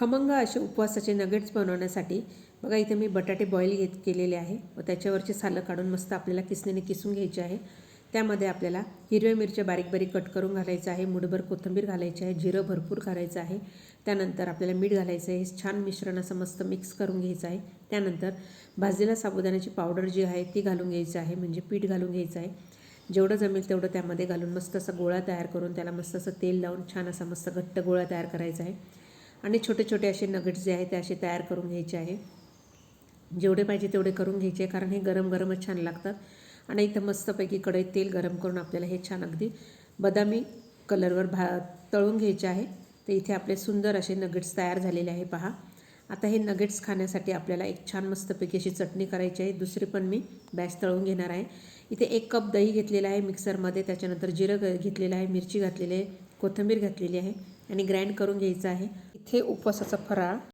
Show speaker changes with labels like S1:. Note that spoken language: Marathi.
S1: खमंग असे उपवासाचे नगेट्स बनवण्यासाठी बघा इथे मी बटाटे बॉईल केलेले आहे व त्याच्यावरची सालं काढून मस्त आपल्याला किसणीने किसून घ्यायचे आहे। त्यामध्ये आपल्याला हिरव्या मिरच्या बारीक बारीक कट करून घालायचं आहे, मुठभर कोथिंबीर घालायची आहे, जिरं भरपूर घालायचं आहे। त्यानंतर आपल्याला मीठ घालायचं आहे, छान मिश्रण असं मस्त मिक्स करून घ्यायचं आहे। त्यानंतर भाजलेल्या साबुदाण्याची पावडर जी आहे ती घालून घ्यायची आहे, म्हणजे पीठ घालून घ्यायचं आहे। जेवढं जमेल तेवढं त्यामध्ये घालून मस्त असा गोळा तयार करून त्याला मस्त असं तेल लावून छान असा मस्त घट्ट गोळा तयार करायचा आहे आणि छोटे छोटे असे नगेट्स जे आहेत ते असे तयार करून घ्यायचे आहे। जेवढे पाहिजे तेवढे करून घ्यायचे, कारण हे गरम गरमच छान लागतात। आणि इथं मस्तपैकी कढईत तेल गरम करून आपल्याला हे छान अगदी बदामी कलरवर तळून घ्यायचे आहे। तर इथे आपले सुंदर असे नगेट्स तयार झालेले आहे पहा। आता हे नगेट्स खाण्यासाठी आपल्याला एक छान मस्तपैकी अशी चटणी करायची आहे, दुसरी पण मी बॅच तळून घेणार आहे। इथे 1 कप दही घेतलेला आहे मिक्सरमध्ये, त्याच्यानंतर जिरं घेतलेलं आहे, मिरची घातलेली आहे, कोथिंबीर घातलेली आहे आणि ग्राइंड करून घ्यायचं आहे। इथे उपवासाचा फराळ